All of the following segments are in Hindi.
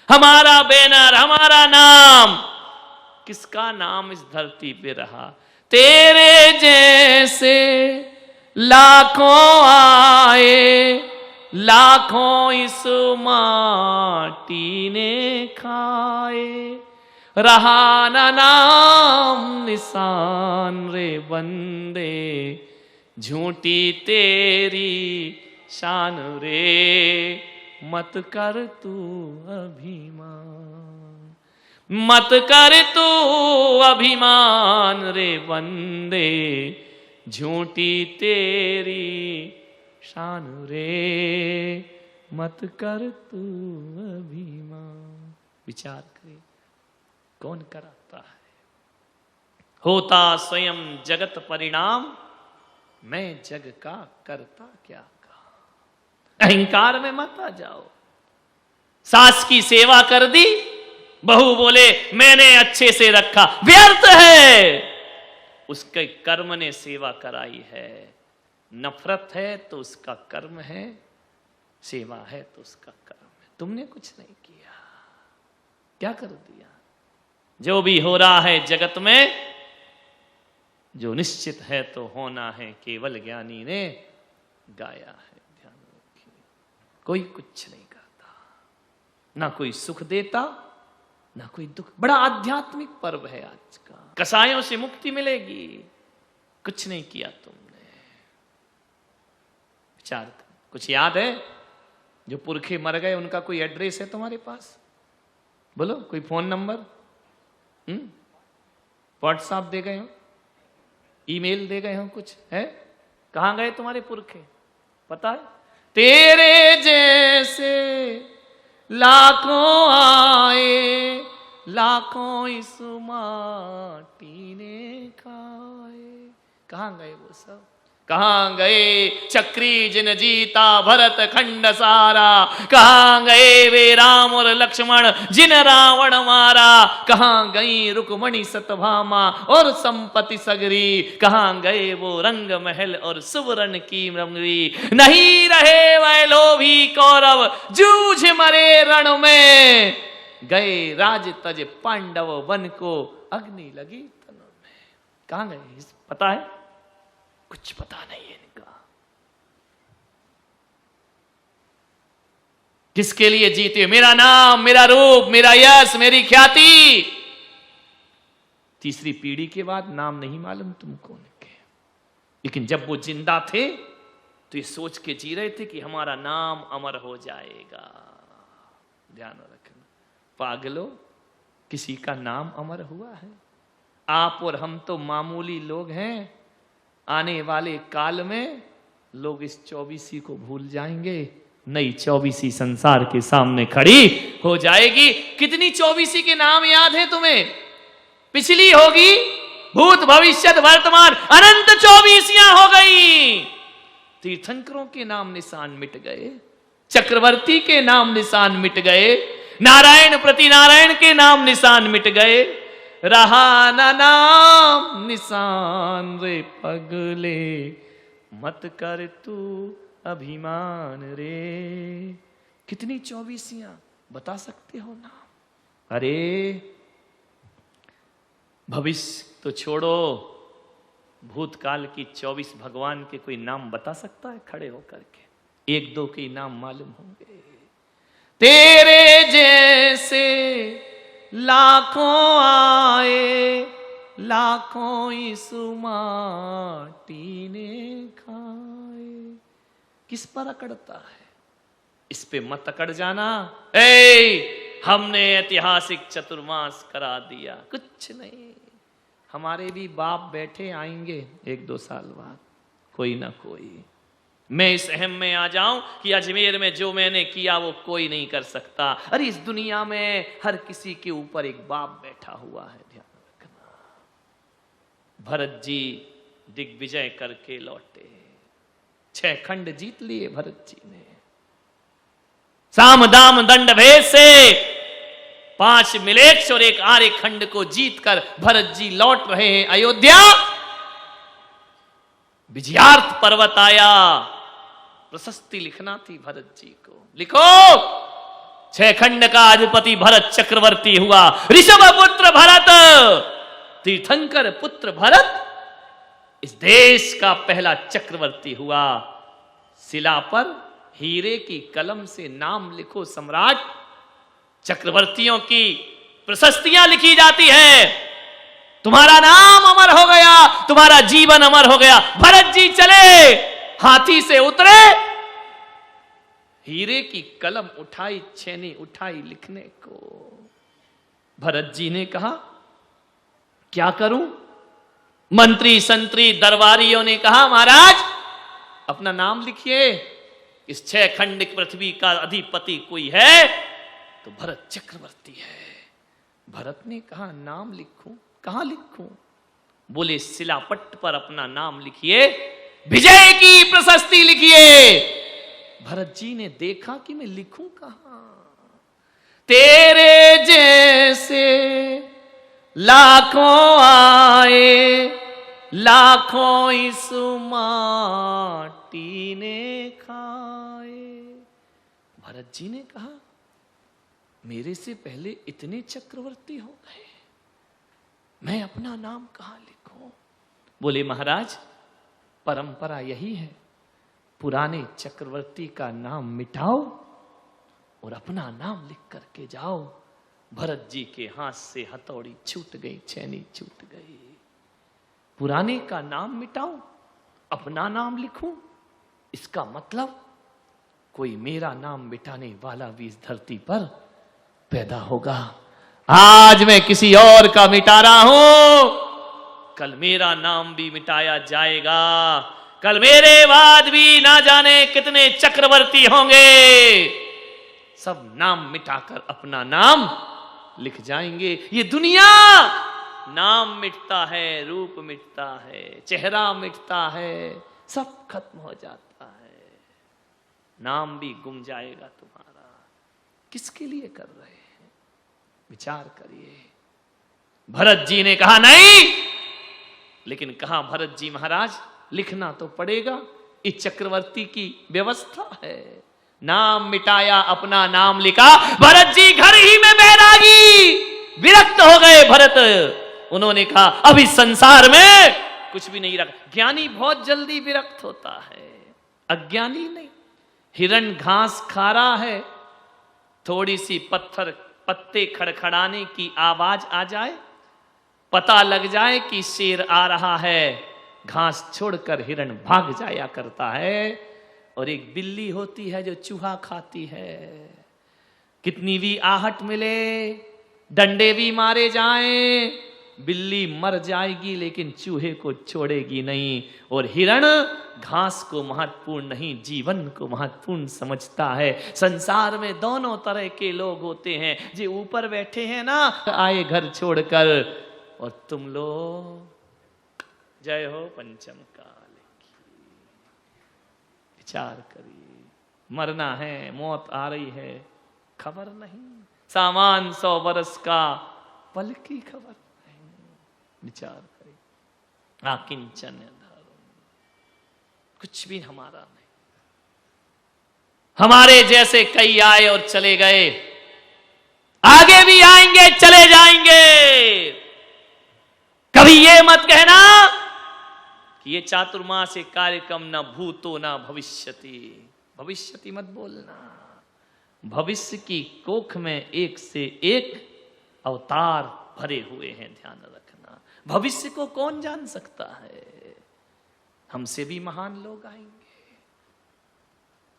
हमारा बैनर, हमारा नाम। किसका नाम इस धरती पे रहा? तेरे जैसे लाखों आए, लाखों इस माटी ने खाए, रहा ना नाम निशान रे बंदे, झूठी तेरी शान रे, मत कर तू अभिमान, मत कर तू अभिमान रे बंदे, झूठी तेरी शान रे, मत कर तू अभिमान। विचार करिए, कौन कराता है? होता स्वयं जगत परिणाम, मैं जग का करता क्या का। अहंकार में मत आ जाओ। सास की सेवा कर दी, बहू बोले मैंने अच्छे से रखा, व्यर्थ है। उसके कर्म ने सेवा कराई है। नफरत है तो उसका कर्म है, सेवा है तो उसका कर्म है। तुमने कुछ नहीं किया, क्या कर दिया? जो भी हो रहा है जगत में, जो निश्चित है तो होना है, केवल ज्ञानी ने गाया है। ध्यान रखिए, कोई कुछ नहीं करता, ना कोई सुख देता, ना कोई दुख। बड़ा आध्यात्मिक पर्व है आज का। कसायों से मुक्ति मिलेगी, कुछ नहीं किया तुमने। विचार, कुछ याद है? जो पुरखे मर गए उनका कोई एड्रेस है तुम्हारे पास? बोलो, कोई फोन नंबर? व्हाट्सएप दे गए हो, ईमेल दे गए हो, कुछ है? कहां गए तुम्हारे पुरखे? पता है? तेरे जैसे लाखों आए, लाखों इस माटी ने खाए। कहां गए वो सब? कहां गए चक्री जिन जीता भरत खंड सारा? कहां गए वे राम और लक्ष्मण जिन रावण मारा? कहां गई रुक्मणी सतभामा और संपत्ति सगरी? कहां गए वो रंग महल और सुवर्ण की रमरी? नहीं रहे वह लोभी कौरव जूझ मरे रण में, गए राज तज पांडव वन को अग्नि लगी तन में। कहां गए? पता है? कुछ पता नहीं है इनका। किसके लिए जीते? मेरा नाम, मेरा रूप, मेरा यश, मेरी ख्याति। तीसरी पीढ़ी के बाद नाम नहीं मालूम तुमको उनके, लेकिन जब वो जिंदा थे तो ये सोच के जी रहे थे कि हमारा नाम अमर हो जाएगा। ध्यान रखना पागलों, किसी का नाम अमर हुआ है? आप और हम तो मामूली लोग हैं। आने वाले काल में लोग इस 24वीं को भूल जाएंगे, नई 24वीं संसार के सामने खड़ी हो जाएगी। कितनी 24वीं के नाम याद है तुम्हें? पिछली होगी, भूत भविष्य वर्तमान, अनंत 24वीं हो गई। तीर्थंकरों के नाम निशान मिट गए, चक्रवर्ती के नाम निशान मिट गए, नारायण प्रति नारायण के नाम निशान मिट गए। रहा ना नाम निशान रे पगले, मत कर तू अभिमान रे। कितनी 24वीं बता सकते हो नाम? अरे भविष्य तो छोड़ो, भूतकाल की 24 भगवान के कोई नाम बता सकता है खड़े होकर के? एक दो के नाम मालूम होंगे। तेरे जैसे लाखों आए, लाखों इस माटी ने खाए। किस पर अकड़ता है? इस पे मत अकड़ जाना। हमने ऐतिहासिक चतुर्मास करा दिया, कुछ नहीं। हमारे भी बाप बैठे आएंगे 1-2 साल बाद, कोई ना कोई। मैं इस अहम में आ जाऊं कि अजमेर में जो मैंने किया वो कोई नहीं कर सकता। अरे इस दुनिया में हर किसी के ऊपर एक बाप बैठा हुआ है, ध्यान रखना। भरत जी दिग्विजय करके लौटे, 6 खंड जीत लिए भरत जी ने। साम दाम दंड भेद से 5 मिलेच्छ और 1 आर्य खंड को जीतकर भरत जी लौट रहे हैं अयोध्या। विजयार्थ पर्वत आया, प्रशस्ति लिखना थी भरत जी को। लिखो, छह खंड का अधिपति भरत चक्रवर्ती हुआ। ऋषभ पुत्र भरत, तीर्थंकर पुत्र भरत इस देश का पहला चक्रवर्ती हुआ। शिला पर हीरे की कलम से नाम लिखो सम्राट, चक्रवर्तियों की प्रशस्तियां लिखी जाती है। तुम्हारा नाम अमर हो गया, तुम्हारा जीवन अमर हो गया। भरत जी चले, हाथी से उतरे, हीरे की कलम उठाई, छेनी उठाई लिखने को। भरत जी ने कहा क्या करूं? मंत्री संतरी दरबारियों ने कहा महाराज अपना नाम लिखिए, इस छह खंड पृथ्वी का अधिपति कोई है तो भरत चक्रवर्ती है। भरत ने कहा नाम लिखूं, कहां लिखूं? बोले शिलापट्ट पर अपना नाम लिखिए, विजय की प्रशस्ति लिखिए। भरत जी ने देखा कि मैं लिखूं कहां? तेरे जैसे लाखों आए, लाखों इस माटी ने खाए। भरत जी ने कहा मेरे से पहले इतने चक्रवर्ती हो गए, मैं अपना नाम कहां लिखूं? बोले महाराज परंपरा यही है, पुराने चक्रवर्ती का नाम मिटाओ और अपना नाम लिख करके जाओ। भरत जी के हाथ से हथौड़ी छूट गई, छेनी छूट गई। पुराने का नाम मिटाऊं, अपना नाम लिखूं, इसका मतलब कोई मेरा नाम मिटाने वाला भी इस धरती पर पैदा होगा। आज मैं किसी और का मिटा रहा हूं, कल मेरा नाम भी मिटाया जाएगा। कल मेरे बाद भी ना जाने कितने चक्रवर्ती होंगे, सब नाम मिटाकर अपना नाम लिख जाएंगे। ये दुनिया नाम मिटता है, रूप मिटता है, चेहरा मिटता है, सब खत्म हो जाता है, नाम भी गुम जाएगा तुम्हारा। किसके लिए कर रहे हैं? विचार करिए। भरत जी ने कहा नहीं, लेकिन कहा भरत जी महाराज लिखना तो पड़ेगा, इस चक्रवर्ती की व्यवस्था है। नाम मिटाया, अपना नाम लिखा। भरत जी घर ही में बैरागी, विरक्त हो गए भरत। उन्होंने कहा अब इस संसार में कुछ भी नहीं रखा। ज्ञानी बहुत जल्दी विरक्त होता है, अज्ञानी नहीं। हिरण घास खा रहा है, थोड़ी सी पत्ते खड़खड़ाने की आवाज आ जाए, पता लग जाए कि शेर आ रहा है, घास छोड़कर हिरण भाग जाया करता है। और एक बिल्ली होती है जो चूहा खाती है, कितनी भी आहट मिले, डंडे भी मारे जाएं, बिल्ली मर जाएगी लेकिन चूहे को छोड़ेगी नहीं। और हिरण घास को महत्वपूर्ण नहीं, जीवन को महत्वपूर्ण समझता है। संसार में दोनों तरह के लोग होते हैं, जो ऊपर बैठे हैं ना, आए घर छोड़कर, और तुम लोग जय हो पंचम काल की। विचार करिए, मरना है, मौत आ रही है, खबर नहीं। सामान 100 बरस का, पल की खबर नहीं। विचार करिए। आकिंचन धर्म, कुछ भी हमारा नहीं। हमारे जैसे कई आए और चले गए, आगे भी आएंगे, चले जाएंगे। कभी ये मत कहना कि ये चातुर्मासिक कार्यक्रम न भूतो न भविष्यति। भविष्यति मत बोलना। भविष्य की कोख में एक से एक अवतार भरे हुए हैं, ध्यान रखना। भविष्य को कौन जान सकता है? हमसे भी महान लोग आएंगे,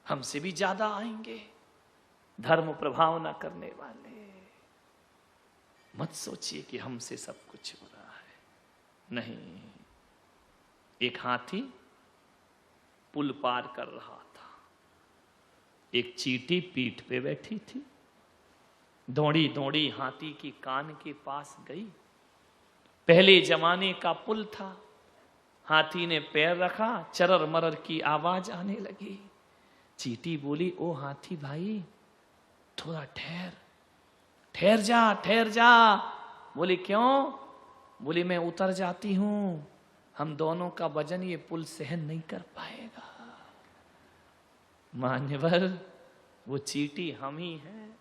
हमसे भी ज्यादा आएंगे, धर्म प्रभाव न करने वाले। मत सोचिए कि हमसे सब कुछ हो रहा है, नहीं। एक हाथी पुल पार कर रहा था, एक चींटी पीठ पे बैठी थी, दौड़ी दौड़ी हाथी की कान के पास गई। पहले जमाने का पुल था, हाथी ने पैर रखा, चरर मरर की आवाज आने लगी। चींटी बोली, ओ हाथी भाई थोड़ा ठहर जा, ठहर जा। बोले क्यों? बोले मैं उतर जाती हूं, हम दोनों का वजन ये पुल सहन नहीं कर पाएगा। मान्यवर वो चींटी हम ही हैं,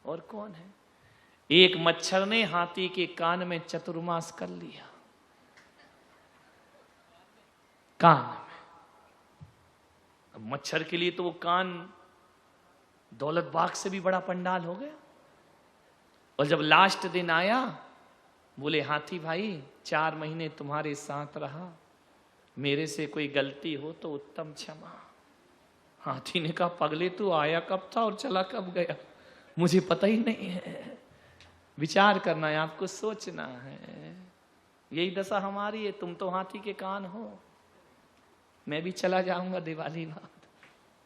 और कौन है? एक मच्छर ने हाथी के कान में चतुर्मास कर लिया, कान में। अब मच्छर के लिए तो वो कान दौलत बाग से भी बड़ा पंडाल हो गया। और जब लास्ट दिन आया, बोले हाथी भाई 4 महीने तुम्हारे साथ रहा, मेरे से कोई गलती हो तो उत्तम क्षमा। हाथी ने कहा पगले तू आया कब था और चला कब गया, मुझे पता ही नहीं है। विचार करना है आपको, सोचना है। यही दशा हमारी है। तुम तो हाथी के कान हो, मैं भी चला जाऊंगा दिवाली बाद।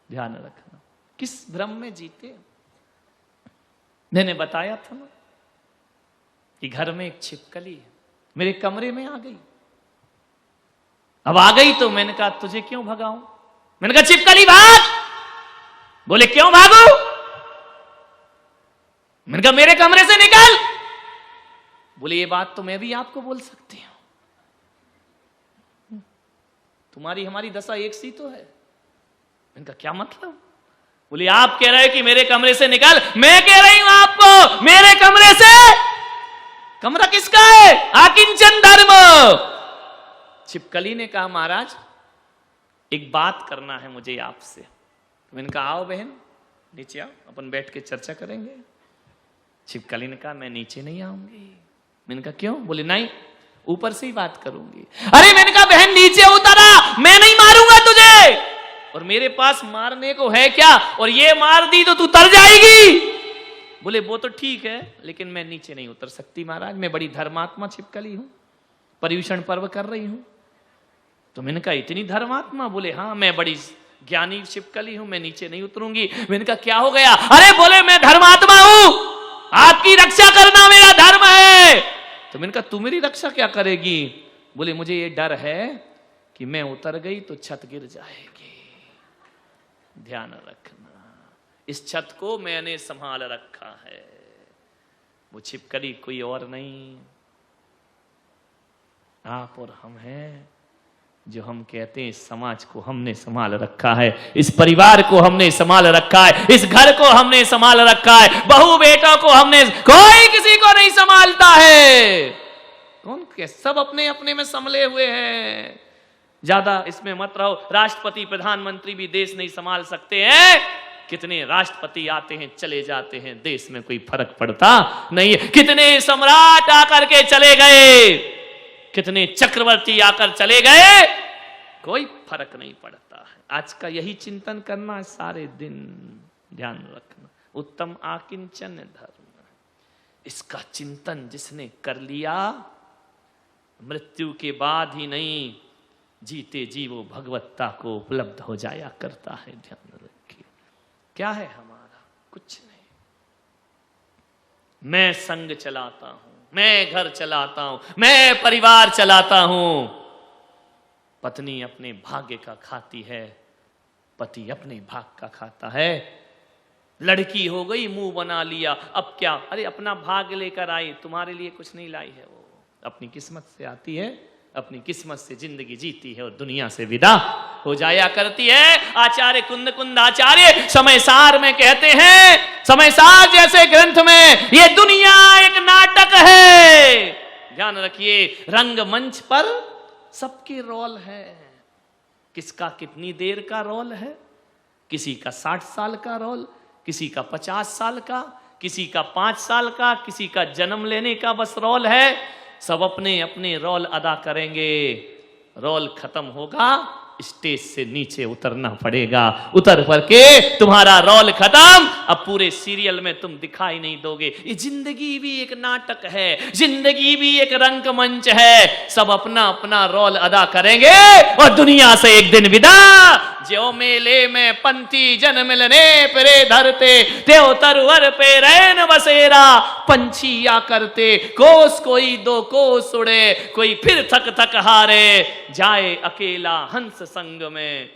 ध्यान रखना, किस भ्रम में जीते। मैंने बताया था ना कि घर में एक छिपकली है, मेरे कमरे में आ गई। अब आ गई तो मैंने कहा तुझे क्यों भगाऊं? मैंने कहा छिपकली भाग। बोले क्यों भागू? मैंने कहा मेरे कमरे से निकल। बोले ये बात तो मैं भी आपको बोल सकती हूं, तुम्हारी हमारी दशा एक सी तो है। मैंने कहा क्या मतलब? बोले आप कह रहे हो कि मेरे कमरे से निकल, मैं कह रही हूं आपको मेरे कमरे से। कमरा किसका है? आकिंचन धर्म। छिपकली ने कहा महाराज एक बात करना है मुझे आपसे। तो मैंने कहा आओ बहन नीचे आओ, अपन बैठ के चर्चा करेंगे। छिपकली ने कहा मैं नीचे नहीं आऊंगी। मैंने कहा क्यों? बोले नहीं, ऊपर से ही बात करूंगी। अरे मैंने कहा बहन नीचे उतरा, मैं नहीं मारूंगा तुझे, और मेरे पास मारने को है क्या, और ये मार दी तो तू तर जाएगी। बोले वो तो ठीक है, लेकिन मैं नीचे नहीं उतर सकती महाराज, मैं बड़ी धर्मात्मा छिपकली हूं, पर्यूषण पर्व कर रही हूं। तो मैंने कहा इतनी धर्मात्मा? बोले हाँ मैं बड़ी ज्ञानी छिपकली हूं, मैं नीचे नहीं उतरूंगी। मैंने कहा क्या हो गया? अरे बोले मैं धर्मात्मा हूं, आपकी रक्षा करना मेरा धर्म है। तो मैंने कहा तू मेरी रक्षा क्या करेगी? बोले मुझे ये डर है कि मैं उतर गई तो छत गिर जाएगी। ध्यान रखना, इस छत को मैंने संभाल रखा है। वो छिपकली कोई और नहीं, आप और हम हैं। जो हम कहते हैं इस समाज को हमने संभाल रखा है, इस परिवार को हमने संभाल रखा है, इस घर को हमने संभाल रखा है, बहू बेटों को हमने, कोई किसी को नहीं संभालता है। कौन के सब अपने अपने में संभले हुए हैं। ज्यादा इसमें मत रहो। राष्ट्रपति प्रधानमंत्री भी देश नहीं संभाल सकते हैं। कितने राष्ट्रपति आते हैं चले जाते हैं, देश में कोई फर्क पड़ता नहीं है। कितने सम्राट आकर के चले गए, कितने चक्रवर्ती आकर चले गए, कोई फर्क नहीं पड़ता है। आज का यही चिंतन करना है सारे दिन। ध्यान रखना, उत्तम आकिंचन धर्म, इसका चिंतन जिसने कर लिया, मृत्यु के बाद ही नहीं जीते जी वो भगवत्ता को उपलब्ध हो जाया करता है। ध्यान रखिए, क्या है हमारा? कुछ नहीं। मैं संग चलाता हूं, मैं घर चलाता हूं, मैं परिवार चलाता हूं। पत्नी अपने भाग्य का खाती है, पति अपने भाग का खाता है। लड़की हो गई मुंह बना लिया, अब क्या? अरे अपना भाग लेकर आई, तुम्हारे लिए कुछ नहीं लाई है। वो अपनी किस्मत से आती है, अपनी किस्मत से जिंदगी जीती है और दुनिया से विदा हो जाया करती है। आचार्य कुंद कुंद आचार्य समय सार में कहते हैं, समय सार जैसे ग्रंथ में, ये दुनिया एक नाटक है। ध्यान रखिए, रंगमंच पर सबके रोल है। किसका कितनी देर का रोल है? किसी का 60 साल का रोल, किसी का 50 साल का, किसी का 5 साल का, किसी का जन्म लेने का बस रोल है। सब अपने अपने रोल अदा करेंगे। रोल खत्म होगा, स्टेज से नीचे उतरना पड़ेगा। उतर करके तुम्हारा रोल खत्म, अब पूरे सीरियल में तुम दिखाई नहीं दोगे। ये जिंदगी भी एक नाटक है, जिंदगी भी एक रंगमंच है। सब अपना अपना रोल अदा करेंगे और दुनिया से एक दिन विदा। जो मेले में पंथी जन मिलने फिरे धरते, त्यो तरवर पे रैन बसेरा पंछी या करते। कोस कोई दो कोस उड़े, कोई फिर थक थक हारे। जाए अकेला हंस संग में,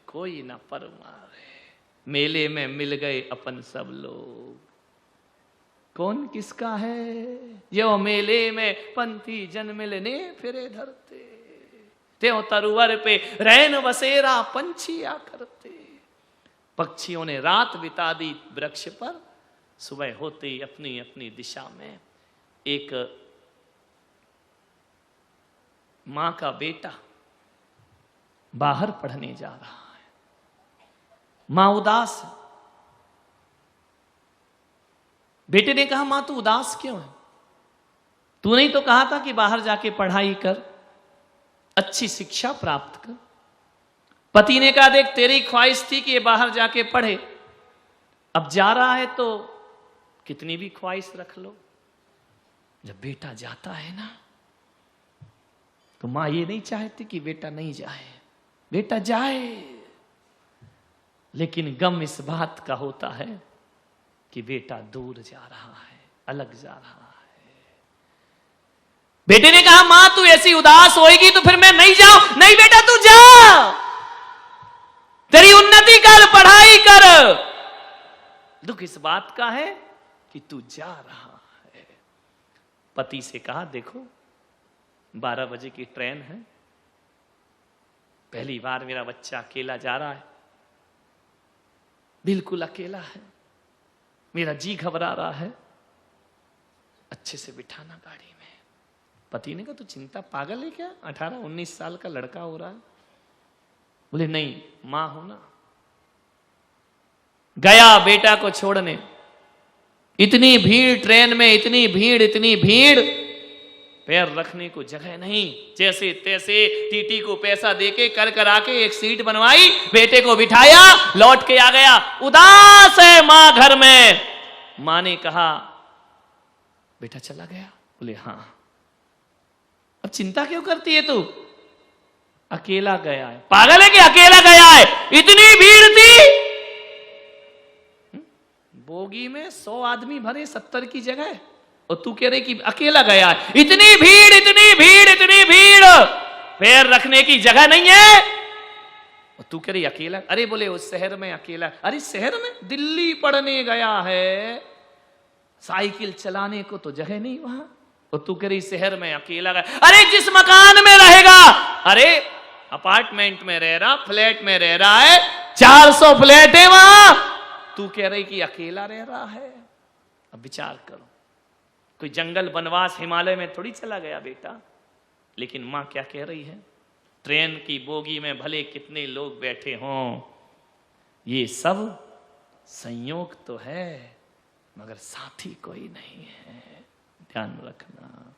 कोई न पर मारे। मेले में मिल गए अपन सब लोग, कौन किसका है? यो मेले में पंथी जन मिलने फिरे धरते, त्यों तरुवर पे रैन बसेरा पंछी आ करते। पक्षियों ने रात बिता दी वृक्ष पर, सुबह होते ही अपनी अपनी दिशा में एक मां का बेटा बाहर पढ़ने जा रहा है। मां उदास है। बेटे ने कहा, मां तू उदास क्यों है? तूने ही तो कहा था कि बाहर जाके पढ़ाई कर, अच्छी शिक्षा प्राप्त कर। पति ने कहा, देख तेरी ख्वाहिश थी कि ये बाहर जाके पढ़े, अब जा रहा है तो कितनी भी ख्वाहिश रख लो, जब बेटा जाता है ना तो मां ये नहीं चाहती कि बेटा नहीं जाए, बेटा जाए। लेकिन गम इस बात का होता है कि बेटा दूर जा रहा है, अलग जा रहा है। बेटे ने कहा, मां तू ऐसी उदास होएगी तो फिर मैं नहीं जाऊं। नहीं बेटा तू जा, तेरी उन्नति कर, पढ़ाई कर। दुख इस बात का है कि तू जा रहा है। पति से कहा, देखो 12 बजे की ट्रेन है, पहली बार मेरा बच्चा अकेला जा रहा है, बिल्कुल अकेला है, मेरा जी घबरा रहा है, अच्छे से बिठाना गाड़ी में। पति ने कहा, तू चिंता पागल है क्या? 18-19 साल का लड़का हो रहा है। बोले नहीं, मां हो ना। गया बेटा को छोड़ने, इतनी भीड़ ट्रेन में, इतनी भीड़, पैर रखने को जगह नहीं। जैसे तैसे टीटी को पैसा देके कर आके एक सीट बनवाई, बेटे को बिठाया, लौट के आ गया। उदास है मां घर में। मां ने कहा, बेटा चला गया? बोले हां। अब चिंता क्यों करती है तू? अकेला गया है। पागल है कि अकेला गया है? इतनी भीड़ थी, बोगी में 100 आदमी भरे 70 की जगह, और तू कह रही कि अकेला गया है। इतनी भीड़, पैर रखने की जगह नहीं है, और तू कह रही अकेला। अरे बोले उस शहर में अकेला। अरे शहर में? दिल्ली पढ़ने गया है, साइकिल चलाने को तो जगह नहीं वहां, और तू कह रही शहर में अकेला गया। अरे जिस मकान में रहेगा, अरे अपार्टमेंट में रह रहा, फ्लैट में रह रहा है, 400 फ्लैट है वहां, तू कह रही कि अकेला रह रहा है। अब विचार करो, कोई जंगल बनवास हिमालय में थोड़ी चला गया बेटा। लेकिन मां क्या कह रही है? ट्रेन की बोगी में भले कितने लोग बैठे हों, ये सब संयोग तो है, मगर साथी कोई नहीं है। ध्यान रखना।